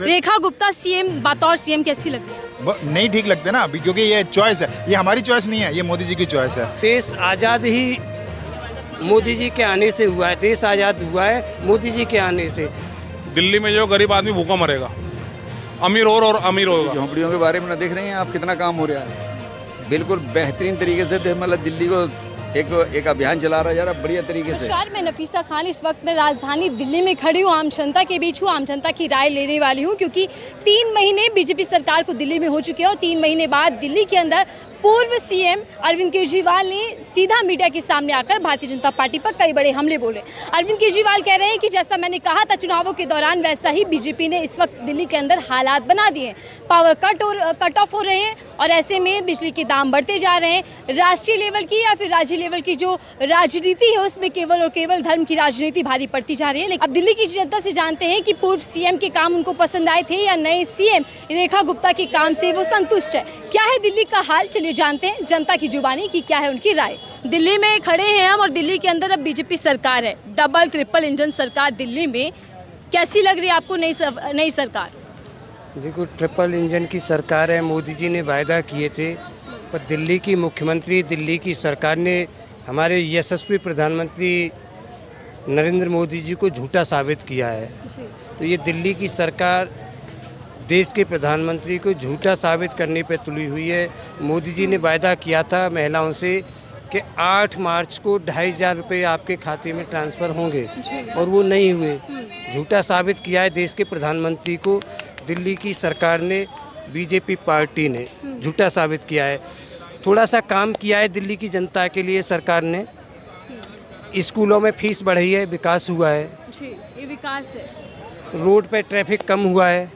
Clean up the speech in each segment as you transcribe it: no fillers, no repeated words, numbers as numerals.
Rekha Gupta CM बतौर CM कैसी लगती है? नहीं ठीक लगते ना अभी, क्योंकि ये चॉइस है, ये हमारी चॉइस नहीं है, ये मोदी जी की चॉइस है। देश आज़ाद ही मोदी जी के आने से हुआ है, देश आज़ाद हुआ है मोदी जी के आने से। दिल्ली में जो गरीब आदमी भूखा मरेगा, अमीर और अमीर होगा। झोंपड़ियों के बारे में ना देख रहे हैं आप कितना काम हो रहा है, बिल्कुल बेहतरीन तरीके से मतलब दिल्ली को एक अभियान चला रहा है यार बढ़िया तरीके से। नमस्कार, मैं नफीसा खान इस वक्त मैं राजधानी दिल्ली में खड़ी हूँ, आम जनता के बीच हूँ, आम जनता की राय लेने वाली हूँ, क्योंकि 3 महीने बीजेपी सरकार को दिल्ली में हो चुके हैं और 3 महीने बाद दिल्ली के अंदर पूर्व सीएम अरविंद केजरीवाल ने सीधा मीडिया के सामने आकर भारतीय जनता पार्टी पर कई बड़े हमले बोले। अरविंद केजरीवाल कह रहे हैं कि जैसा मैंने कहा था चुनावों के दौरान, वैसा ही बीजेपी ने इस वक्त दिल्ली के अंदर हालात बना दिए। पावर कट ऑफ हो रहे हैं और ऐसे में बिजली के दाम बढ़ते जा रहे हैं। राष्ट्रीय लेवल की या फिर राज्य लेवल की जो राजनीति है उसमें केवल और केवल धर्म की राजनीति भारी पड़ती जा रही है। लेकिन अब दिल्ली की जनता से जानते हैं कि पूर्व सीएम के काम उनको पसंद आए थे या नए सीएम रेखा गुप्ता के काम से वो संतुष्ट है। क्या है दिल्ली का हाल, चलिए जानते हैं जनता की जुबानी की क्या है उनकी राय। दिल्ली में खड़े हैं हम और दिल्ली के अंदर अब बीजेपी सरकार है, डबल ट्रिपल इंजन सरकार दिल्ली में। कैसी लग रही है आपको नई सरकार? देखो, ट्रिपल इंजन की सरकार है, मोदी जी ने वायदा किए थे, पर दिल्ली की मुख्यमंत्री, दिल्ली की सरकार ने हमारे यशस्वी प्रधानमंत्री नरेंद्र मोदी जी को झूठा साबित किया है। तो ये दिल्ली की सरकार देश के प्रधानमंत्री को झूठा साबित करने पर तुली हुई है। मोदी जी ने वायदा किया था महिलाओं से कि 8 मार्च को 2500 रुपये आपके खाते में ट्रांसफ़र होंगे और वो नहीं हुए। झूठा साबित किया है देश के प्रधानमंत्री को दिल्ली की सरकार ने, बीजेपी पार्टी ने झूठा साबित किया है। थोड़ा सा काम किया है दिल्ली की जनता के लिए सरकार ने। स्कूलों में फीस बढ़ी है, विकास हुआ है जी, ये विकास है। रोड पे ट्रैफिक कम हुआ है,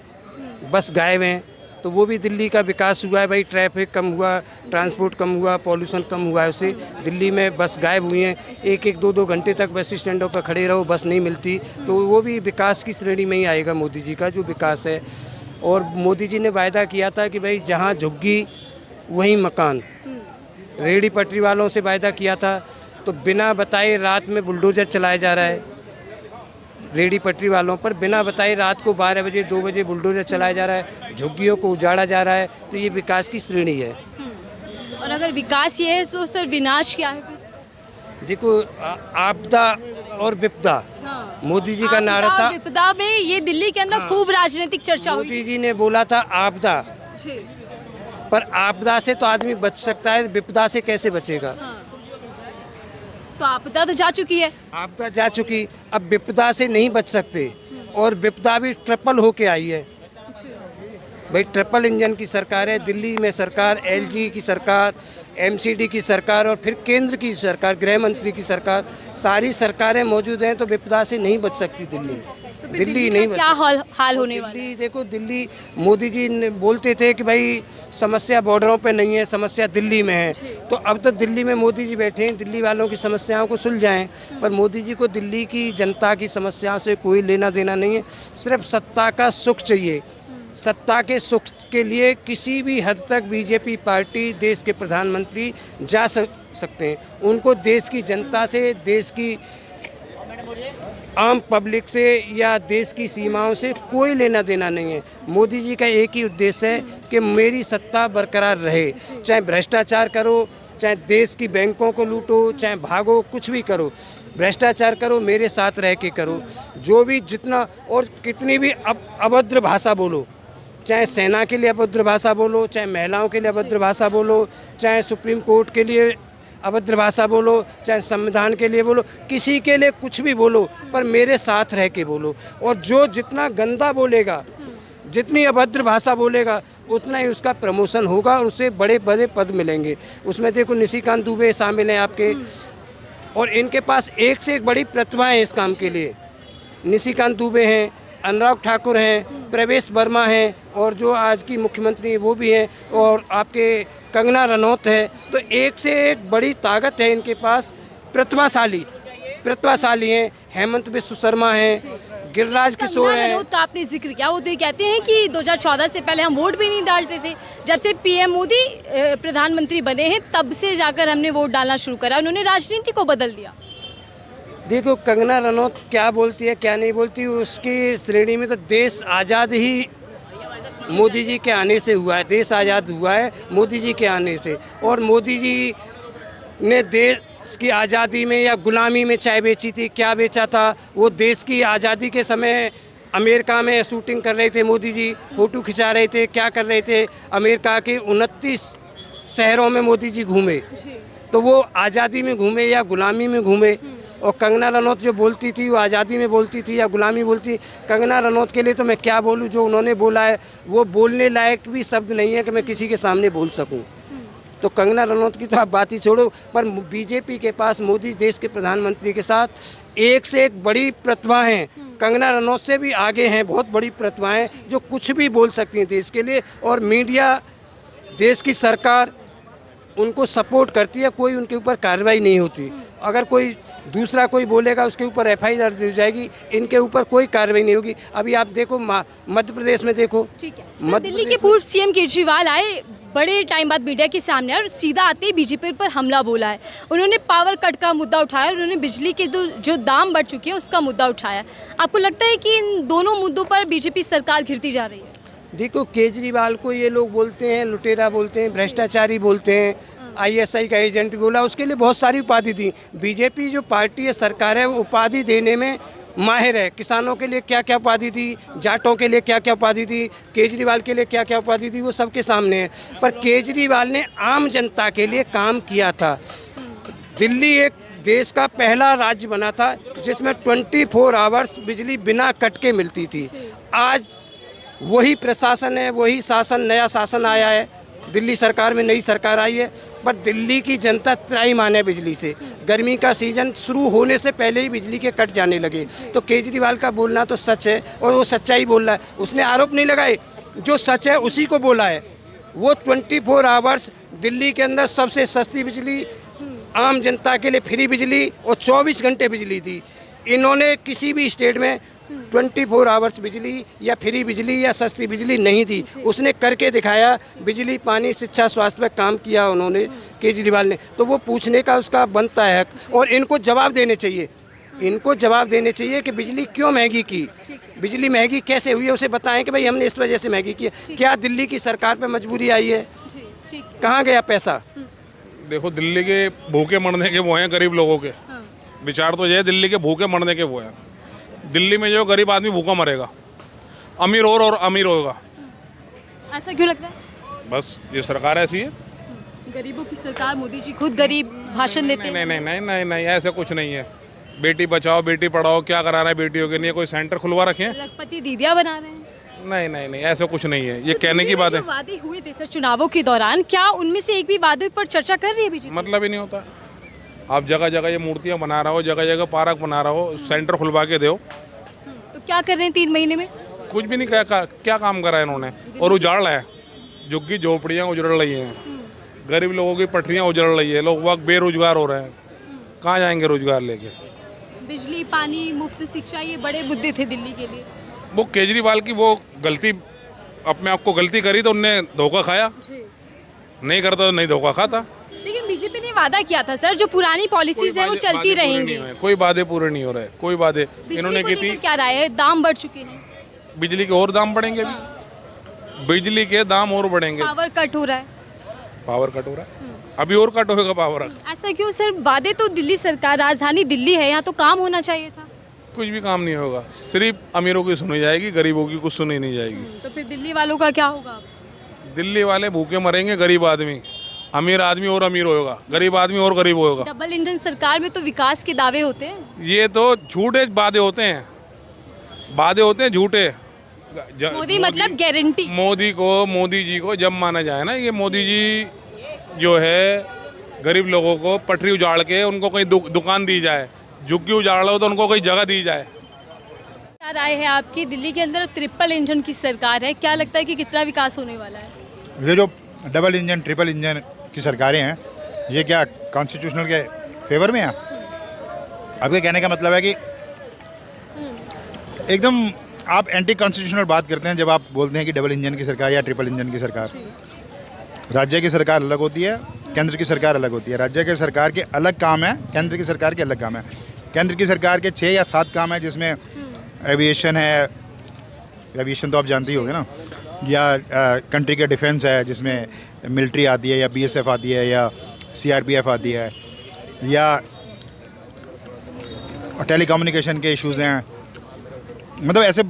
बस गायब हैं, तो वो भी दिल्ली का विकास हुआ है भाई। ट्रैफिक कम हुआ, ट्रांसपोर्ट कम हुआ, पॉल्यूशन कम हुआ है, उससे दिल्ली में बस गायब हुई हैं। 1-1, 2-2 घंटे तक बस स्टैंडों पर खड़े रहो, बस नहीं मिलती, तो वो भी विकास की श्रेणी में ही आएगा मोदी जी का जो विकास है। और मोदी जी ने वायदा किया था कि भाई जहाँ झुग्गी वहीं मकान। रेहड़ी पटरी वालों से वायदा किया था, तो बिना बताए रात में बुलडोजर चलाया जा रहा है रेहड़ी पटरी वालों पर। बिना बताए रात को 12 बजे 2 बजे बुलडोजर चलाया जा रहा है, झुग्गियों को उजाड़ा जा रहा है। तो ये विकास की श्रेणी है। और अगर विकास ये है तो सर विनाश क्या है? देखो, आपदा और विपदा, मोदी जी का नारा था। विपदा में ये दिल्ली के अंदर खूब राजनीतिक चर्चा हुई। मोदी जी ने बोला था आपदा, पर आपदा से तो आदमी बच सकता है, विपदा से कैसे बचेगा? तो आपदा तो जा चुकी है। आपदा जा चुकी, अब विपदा से नहीं बच सकते, और विपदा भी ट्रिपल होके आई है भाई। ट्रिपल इंजन की सरकार है दिल्ली में, सरकार एलजी की सरकार, एमसीडी की सरकार और फिर केंद्र की सरकार, गृह मंत्री की सरकार, सारी सरकारें मौजूद हैं, तो विपदा से नहीं बच सकती दिल्ली। दिल्ली नहीं क्या हाल होने वाला है? देखो, दिल्ली मोदी जी ने बोलते थे कि भाई समस्या बॉर्डरों पे नहीं है, समस्या दिल्ली में है। तो अब तो दिल्ली में मोदी जी बैठे हैं, दिल्ली वालों की समस्याओं को सुलझाएं। पर मोदी जी को दिल्ली की जनता की समस्याओं से कोई लेना देना नहीं है, सिर्फ सत्ता का सुख चाहिए। सत्ता के सुख के लिए किसी भी हद तक बीजेपी पार्टी, देश के प्रधानमंत्री जा सकते हैं। उनको देश की जनता से, देश की आम पब्लिक से या देश की सीमाओं से कोई लेना देना नहीं है। मोदी जी का एक ही उद्देश्य है कि मेरी सत्ता बरकरार रहे, चाहे भ्रष्टाचार करो, चाहे देश की बैंकों को लूटो, चाहे भागो, कुछ भी करो, भ्रष्टाचार करो, मेरे साथ रह के करो। जो भी जितना और कितनी भी अभद्र भाषा बोलो, चाहे सेना के लिए अभद्र भाषा बोलो, चाहे महिलाओं के लिए अभद्र भाषा बोलो, चाहे सुप्रीम कोर्ट के लिए अभद्र भाषा बोलो, चाहे संविधान के लिए बोलो, किसी के लिए कुछ भी बोलो, पर मेरे साथ रह के बोलो। और जो जितना गंदा बोलेगा, जितनी अभद्र भाषा बोलेगा, उतना ही उसका प्रमोशन होगा और उसे बड़े बड़े पद मिलेंगे। उसमें देखो निशिकांत दुबे शामिल हैं आपके, और इनके पास एक से एक बड़ी प्रतिभा है इस काम के लिए। निशिकांत दुबे हैं, अनुराग ठाकुर हैं, प्रवेश वर्मा हैं, और जो आज की मुख्यमंत्री हैं वो भी हैं, और आपके कंगना रनौत है। तो एक से एक बड़ी ताकत है इनके पास, प्रतिभाशाली हैं। हेमंत बिस्व शर्मा हैं, गिरिराज किशोर हैं। का आपने जिक्र किया, वो तो ये कहते हैं कि 2014 से पहले हम वोट भी नहीं डालते थे। जब से पीएम मोदी प्रधानमंत्री बने हैं, तब से जाकर हमने वोट डालना शुरू करा। उन्होंने राजनीति को बदल दिया। देखो कंगना रनौत क्या बोलती है क्या नहीं बोलती, उसकी श्रेणी में तो देश आज़ाद ही मोदी जी के आने से हुआ है। देश आज़ाद हुआ है मोदी जी के आने से। और मोदी जी ने देश की आज़ादी में या गुलामी में चाय बेची थी, क्या बेचा था? वो देश की आज़ादी के समय अमेरिका में शूटिंग कर रहे थे मोदी जी, फ़ोटो खिंचा रहे थे, क्या कर रहे थे? अमेरिका के 29 शहरों में मोदी जी घूमे। तो वो आज़ादी में घूमे या गुलामी में घूमे? और कंगना रनौत जो बोलती थी वो आज़ादी में बोलती थी या गुलामी बोलती? कंगना रनौत के लिए तो मैं क्या बोलूँ, जो उन्होंने बोला है वो बोलने लायक भी शब्द नहीं है कि मैं किसी के सामने बोल सकूँ। तो कंगना रनौत की तो आप बात ही छोड़ो, पर बीजेपी के पास मोदी देश के प्रधानमंत्री के साथ एक से एक बड़ी प्रतिभा हैं। कंगना रनौत से भी आगे हैं बहुत बड़ी प्रतिभाएं जो कुछ भी बोल सकती हैं देश के लिए। और मीडिया, देश की सरकार उनको सपोर्ट करती है, कोई उनके ऊपर कार्रवाई नहीं होती। अगर कोई दूसरा कोई बोलेगा उसके ऊपर FIR दर्ज हो जाएगी, इनके ऊपर कोई कार्रवाई नहीं होगी। अभी आप देखो मध्य प्रदेश में देखो, ठीक है, दिल्ली के पूर्व CM केजरीवाल आए, बड़े टाइम बाद मीडिया के सामने आए और सीधा आते ही बीजेपी पर हमला बोला है। उन्होंने पावर कट का मुद्दा उठाया, उन्होंने बिजली के जो दाम बढ़ चुके हैं उसका मुद्दा उठाया। आपको लगता है कि इन दोनों मुद्दों पर बीजेपी सरकार घिरती जा रही है? देखो केजरीवाल को ये लोग बोलते हैं लुटेरा, बोलते हैं भ्रष्टाचारी, बोलते हैं ISI का एजेंट बोला, उसके लिए बहुत सारी उपाधि दी। बीजेपी जो पार्टी है, सरकार है, वो उपाधि देने में माहिर है। किसानों के लिए क्या क्या उपाधि थी, जाटों के लिए क्या क्या उपाधि थी, केजरीवाल के लिए क्या क्या उपाधि थी, वो सबके सामने है। पर केजरीवाल ने आम जनता के लिए काम किया था। दिल्ली एक देश का पहला राज्य बना था जिसमें 24 आवर्स बिजली बिना कट के मिलती थी। आज वही प्रशासन है, वही शासन, नया शासन आया है, दिल्ली सरकार में नई सरकार आई है, पर दिल्ली की जनता त्राईमान है बिजली से। गर्मी का सीज़न शुरू होने से पहले ही बिजली के कट जाने लगे। तो केजरीवाल का बोलना तो सच है और वो सच्चाई बोल रहा है, उसने आरोप नहीं लगाए, जो सच है उसी को बोला है। वो 24 आवर्स दिल्ली के अंदर सबसे सस्ती बिजली, आम जनता के लिए फ्री बिजली और 24 घंटे बिजली थी। इन्होंने किसी भी स्टेट में 24 आवर्स बिजली या फ्री बिजली या सस्ती बिजली नहीं थी। उसने करके दिखाया, बिजली, पानी, शिक्षा, स्वास्थ्य पर काम किया उन्होंने, केजरीवाल ने। तो वो पूछने का उसका बनता है हक और इनको जवाब देने चाहिए। इनको जवाब देने चाहिए कि बिजली क्यों महंगी की, बिजली महंगी कैसे हुई है, उसे बताएं कि भाई हमने इस वजह से महंगी की है। क्या दिल्ली की सरकार पे मजबूरी आई है? कहाँ गया पैसा? देखो दिल्ली के भूखे मरने के वो हैं गरीब लोगों के। विचार तो ये है, दिल्ली के भूखे मरने के वो हैं। दिल्ली में जो गरीब आदमी भूखा मरेगा, अमीर और अमीर होगा। ऐसा क्यों लगता है? बस ये सरकार ऐसी है। गरीबों की सरकार, मोदी जी खुद गरीब भाषण देते हैं। नहीं नहीं नहीं नहीं नहीं, ऐसा कुछ नहीं है। बेटी बचाओ बेटी पढ़ाओ, क्या करा रहा है बेटियों के लिए? कोई सेंटर खुलवा रखे हैं? लखपति दीदियाँ बना रहे हैं। नहीं नहीं नहीं, ऐसा कुछ नहीं है। ये कहने की बात है। वादे हुए थे सर चुनावों के दौरान, क्या उनमें से एक भी वादे पर चर्चा कर रही है बीजेपी? मतलब ही नहीं होता। आप जगह जगह ये मूर्तियाँ बना रहा हो, जगह जगह पार्क बना रहा हो, सेंटर खुलवा के दो। तो क्या कर रहे हैं 3 महीने में? कुछ भी नहीं। क्या काम करा है इन्होंने? और उजाड़ रहे हैं, झुग्गी झोपड़ियाँ उजड़ रही हैं, गरीब लोगों की पटरियाँ उजड़ रही है, लोग वक्त बेरोजगार हो रहे हैं। कहाँ जाएंगे रोजगार लेके? बिजली, पानी, मुफ्त शिक्षा, ये बड़े मुद्दे थे दिल्ली के लिए। वो केजरीवाल की वो गलती, अपने आप को गलती करी तो उनने धोखा खाया, नहीं करता तो नहीं धोखा खाता। लेकिन बीजेपी ने वादा किया था सर, जो पुरानी पॉलिसीज है वो चलती रहेंगी। कोई वादे पूरे नहीं हो रहे, कोई वादे इन्होंने की थी। क्या राय है? दाम बढ़ चुके हैं, बिजली के और दाम बढ़ेंगे अभी। बिजली के दाम और बढ़ेंगे। पावर कट हो रहा है। पावर कट हो रहा है, अभी और कट होगा पावर। ऐसा क्यों सर? वादे तो दिल्ली सरकार, राजधानी दिल्ली है, यहाँ तो काम होना चाहिए था। कुछ भी काम नहीं होगा, सिर्फ अमीरों की सुनी जाएगी, गरीबों की कुछ सुनी नहीं जाएगी। तो फिर दिल्ली वालों का क्या होगा? दिल्ली वाले भूखे मरेंगे, गरीब आदमी, अमीर आदमी और अमीर होगा, गरीब आदमी और गरीब होगा। डबल इंजन सरकार में तो विकास के दावे होते हैं। ये तो झूठे वादे होते हैं, वादे होते हैं झूठे। मोदी मतलब गारंटी। मोदी जी को जब माना जाए ना, ये मोदी जी जो है गरीब लोगों को पटरी उजाड़ के उनको कोई दुकान दी जाए, झुग्गी उजाड़ लो तो उनको कोई जगह दी जाए। क्या राय है आपकी? दिल्ली के अंदर ट्रिपल इंजन की सरकार है, क्या लगता है कि कितना विकास होने वाला है? ये जो डबल इंजन ट्रिपल इंजन की सरकारें हैं, ये क्या कॉन्स्टिट्यूशनल के फेवर में है? आपके कहने का मतलब है कि एकदम आप एंटी कॉन्स्टिट्यूशनल बात करते हैं जब आप बोलते हैं कि डबल इंजन की सरकार या ट्रिपल इंजन की सरकार। राज्य की सरकार अलग होती है, केंद्र की सरकार अलग होती है। राज्य की सरकार के अलग काम है, केंद्र की सरकार के अलग काम है। केंद्र की सरकार के 6 या 7 काम है जिसमें एविएशन है, एविएशन तो आप जानते ही होंगे ना, या कंट्री के डिफेंस है जिसमें मिलिट्री आती है या बीएसएफ आती है या सीआरपीएफ आती है, या टेलीकम्युनिकेशन के इश्यूज़ हैं। मतलब ऐसे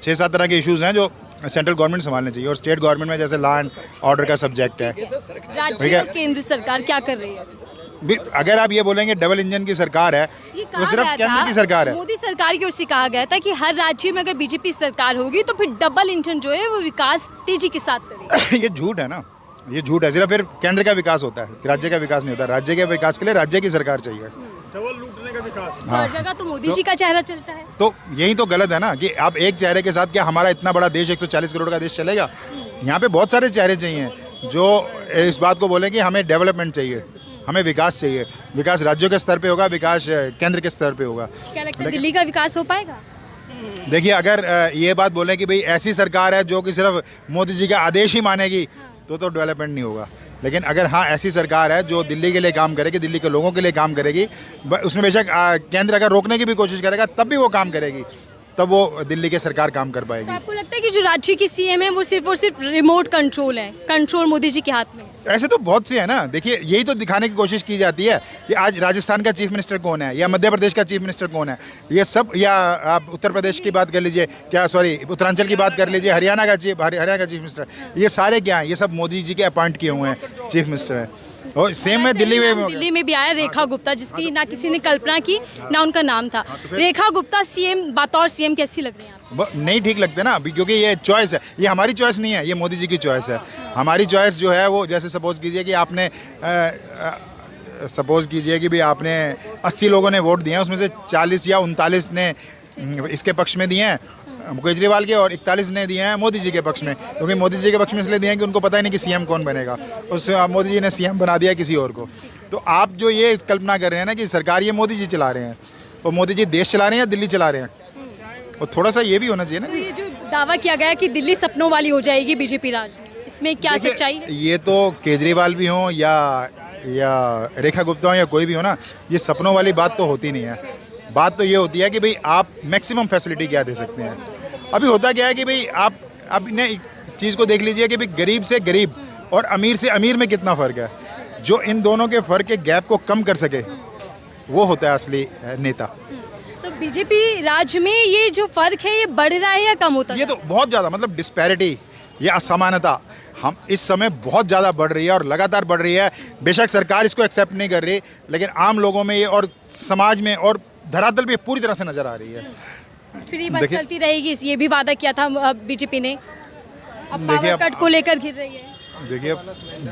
6-7 तरह के इश्यूज़ हैं जो सेंट्रल गवर्नमेंट संभालने चाहिए, और स्टेट गवर्नमेंट में जैसे लॉ एंड ऑर्डर का सब्जेक्ट है। राज्य और केंद्र सरकार क्या कर रही है? अगर आप ये बोलेंगे डबल इंजन की सरकार है ये तो कहा सिर्फ गया केंद्र था, की सरकार है। मोदी सरकार की ओर से कहा गया था कि हर राज्य में अगर बीजेपी सरकार होगी तो फिर डबल इंजन जो है वो विकास तेजी के साथ करेगी। ये झूठ है ना, ये झूठ है। सिर्फ फिर केंद्र का विकास होता है, राज्य का विकास नहीं होता। राज्य के विकास के लिए राज्य की सरकार चाहिए। हर जगह तो मोदी जी का चेहरा चलता है। तो यही तो गलत है ना कि आप एक चेहरे के साथ क्या हमारा इतना बड़ा देश 140 करोड़ का देश चलेगा? यहाँ पे बहुत सारे चेहरे चाहिए जो इस बात को बोलें कि हमें डेवलपमेंट चाहिए, हमें विकास चाहिए। विकास राज्यों के स्तर पे होगा, विकास केंद्र के स्तर पे होगा। क्या लगता है दिल्ली का विकास हो पाएगा? देखिए, अगर ये बात बोलें कि भाई ऐसी सरकार है जो कि सिर्फ मोदी जी का आदेश ही मानेगी तो डेवलपमेंट नहीं होगा। लेकिन अगर हाँ ऐसी सरकार है जो दिल्ली के लिए काम करेगी, दिल्ली के लोगों के लिए काम करेगी, उसमें बेशक केंद्र अगर रोकने की भी कोशिश करेगा तब भी वो काम करेगी, तब वो दिल्ली की सरकार काम कर तो पाएगी। आपको लगता है कि जो राज्य की सीएम है वो सिर्फ और सिर्फ रिमोट कंट्रोल है, कंट्रोल मोदी जी के हाथ में है? ऐसे तो बहुत से हैं ना। देखिए, यही तो दिखाने की कोशिश की जाती है कि आज राजस्थान का चीफ मिनिस्टर कौन है, या मध्य प्रदेश का चीफ मिनिस्टर कौन है, ये सब, या आप उत्तर प्रदेश की बात कर लीजिए, उत्तरांचल की बात कर लीजिए, हरियाणा का चीफ मिनिस्टर, ये सारे क्या हैं? ये सब मोदी जी के अपॉइंट किए हुए हैं चीफ मिनिस्टर हैं। और सेम में दिल्ली में भी आया रेखा गुप्ता, जिसकी ना किसी ने कल्पना की ना उनका नाम था। रेखा गुप्ता सीएम, बतौर सीएम कैसी लग रही है? नहीं ठीक लगते ना अभी, क्योंकि ये चॉइस है, ये हमारी चॉइस नहीं है, ये मोदी जी की चॉइस है। हमारी चॉइस जो है वो, जैसे सपोज कीजिए कि आपने भी आपने 80 लोगों ने वोट दिए हैं, उसमें से 40 या 39 ने इसके पक्ष में दिए हैं केजरीवाल के, और 41 ने दिए हैं मोदी जी के पक्ष में। क्योंकि मोदी जी के पक्ष में इसलिए दिए हैं कि उनको पता ही नहीं कि सीएम कौन बनेगा, उससे मोदी जी ने सीएम बना दिया किसी और को। तो आप जो ये कल्पना कर रहे हैं ना कि सरकार ये मोदी जी चला रहे हैं, और मोदी जी देश चला रहे हैं या दिल्ली चला रहे हैं, और थोड़ा सा ये भी होना चाहिए ना। तो ये जो दावा किया गया कि दिल्ली सपनों वाली हो जाएगी बीजेपी राज में, इसमें क्या सच्चाई है? ये तो केजरीवाल भी हो या रेखा गुप्ता हो या कोई भी हो ना, ये सपनों वाली बात तो होती नहीं है। बात तो ये होती है कि भाई आप मैक्सिमम फैसिलिटी क्या दे सकते हैं। अभी होता क्या है कि भाई आप ने एक चीज़ को देख लीजिए कि भाई गरीब से गरीब और अमीर से अमीर में कितना फ़र्क है। जो इन दोनों के फ़र्क के गैप को कम कर सके वो होता है असली नेता। तो बीजेपी राज्य में ये जो फ़र्क है ये बढ़ रहा है या कम होता है? ये तो बहुत ज़्यादा, मतलब डिस्पैरिटी, ये असमानता हम इस समय बहुत ज़्यादा बढ़ रही है और लगातार बढ़ रही है। बेशक सरकार इसको एक्सेप्ट नहीं कर रही, लेकिन आम लोगों में ये और समाज में और धरातल पे पूरी तरह से नज़र आ रही है। फ्री बस चलती रहेगी, ये भी वादा किया था बीजेपी ने। अब पावर कट को लेकर घिर रही है। देखिए,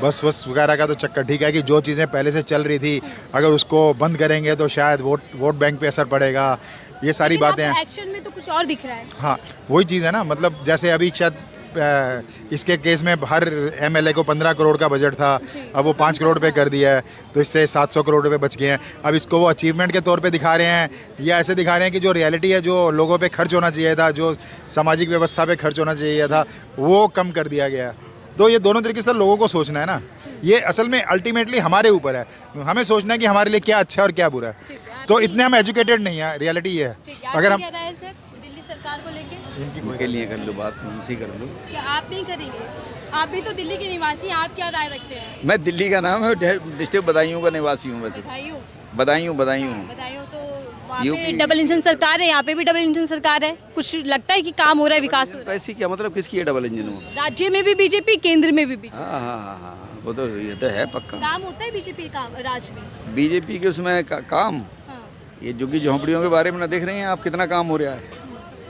बस वगैरह का तो चक्कर ठीक है कि जो चीज़ें पहले से चल रही थी अगर उसको बंद करेंगे तो शायद वोट बैंक पे असर पड़ेगा, ये सारी बातें हैं। एक्शन में तो कुछ और दिख रहा है। हाँ, वही चीज़ है ना, मतलब जैसे अभी शायद इसके केस में हर एमएलए को 15 करोड़ का बजट था, अब वो 5 करोड़ पे कर दिया है, तो इससे 700 करोड़ रुपए बच गए हैं। अब इसको वो अचीवमेंट के तौर पे दिखा रहे हैं या ऐसे दिखा रहे हैं कि जो रियलिटी है, जो लोगों पे खर्च होना चाहिए था, जो सामाजिक व्यवस्था पे खर्च होना चाहिए था, वो कम कर दिया गया। तो ये दोनों तरीके से लोगों को सोचना है ना। ये असल में अल्टीमेटली हमारे ऊपर है, हमें सोचना है कि हमारे लिए क्या अच्छा है और क्या बुरा है। तो इतने हम एजुकेटेड नहीं है, रियलिटी ये है। अगर हम दिल्ली सरकार को लेके उनके लिए कर लो बात, उनसे कर लो। क्या आप नहीं करेंगे? आप भी तो दिल्ली के निवासी, आप क्या राय रखते हैं? मैं दिल्ली का नाम है, डिस्ट्रिक्ट बदायूं का निवासी हूँ वैसे। बदायूं तो वहाँ पे डबल इंजन सरकार है, यहाँ पे भी डबल इंजन सरकार है। कुछ लगता है कि काम हो रहा है, विकास हो रहा है? ऐसी क्या मतलब, किसकी है डबल इंजन हो? राज्य में भी बीजेपी, केंद्र में भी बीजेपी। हाँ, वो तो ये तो है पक्का। काम होता है बीजेपी काम राज्य में? बीजेपी के उसमें काम, ये झुग्गी झोंपड़ियों के बारे में ना देख रहे हैं आप कितना काम हो रहा है।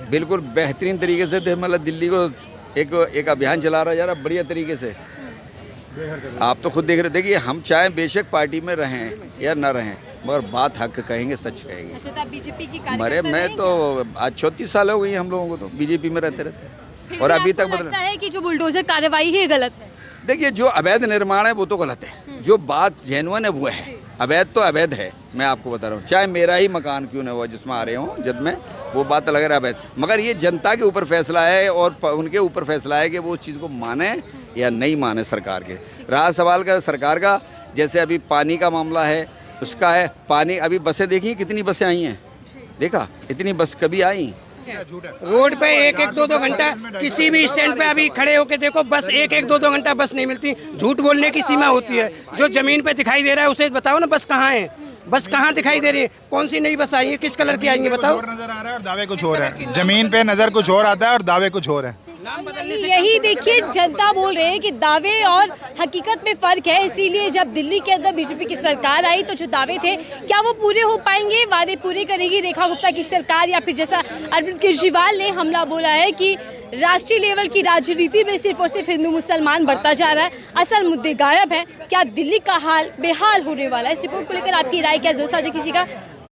बिल्कुल बेहतरीन तरीके से मतलब दिल्ली को एक अभियान चला रहा है यार, बढ़िया तरीके से। आप तो खुद देख रहे, देखिए हम चाहे बेशक पार्टी में रहें या ना रहें, मगर बात हक कहेंगे, सच कहेंगे। अच्छा, तो आप बीजेपी की मरे मैं तो आज 34 साल हो गई हम लोगों को तो बीजेपी में रहते और अभी तक लगता है कि जो बुलडोजर कार्रवाई है गलत है? देखिए, जो अवैध निर्माण है वो तो गलत है, जो बात जेन्युइन है वो है। अवैध तो अवैध है, मैं आपको बता रहा हूँ, चाहे मेरा ही मकान क्यों ना हुआ जिसमें आ रहे हों जब में, वो बात अलग है अवैध। मगर ये जनता के ऊपर फैसला है और उनके ऊपर फैसला है कि वो उस चीज़ को माने या नहीं माने। सरकार के रहा सवाल का सरकार का, जैसे अभी पानी का मामला है, उसका है पानी। अभी बसें देखी कितनी बसें आई हैं, देखा इतनी बस कभी आई? रोड पे एक एक दो दो घंटा किसी भी स्टैंड पे अभी खड़े होके देखो, बस एक एक दो दो घंटा बस नहीं मिलती। झूठ बोलने की सीमा होती है। जो जमीन पे दिखाई दे रहा है उसे बताओ ना, बस कहाँ है, बस कहाँ दिखाई दे रही है, कौन सी नई बस आई है, किस कलर की आई है बताओ। नजर आ रहा है और दावे कुछ और है, जमीन पे नजर कुछ और आता है और दावे कुछ और है। यही देखिए जनता बोल रहे हैं कि दावे और हकीकत में फर्क है। इसीलिए जब दिल्ली के अंदर बीजेपी की सरकार आई तो जो दावे थे क्या वो पूरे हो पाएंगे, वादे पूरे करेगी रेखा गुप्ता की सरकार, या फिर जैसा अरविंद केजरीवाल ने हमला बोला है कि राष्ट्रीय लेवल की राजनीति में सिर्फ और सिर्फ हिंदू मुसलमान बढ़ता जा रहा है, असल मुद्दे गायब है। क्या दिल्ली का हाल बेहाल होने वाला है? इस रिपोर्ट को लेकर आपकी राय क्या, साझा कीजिएगा।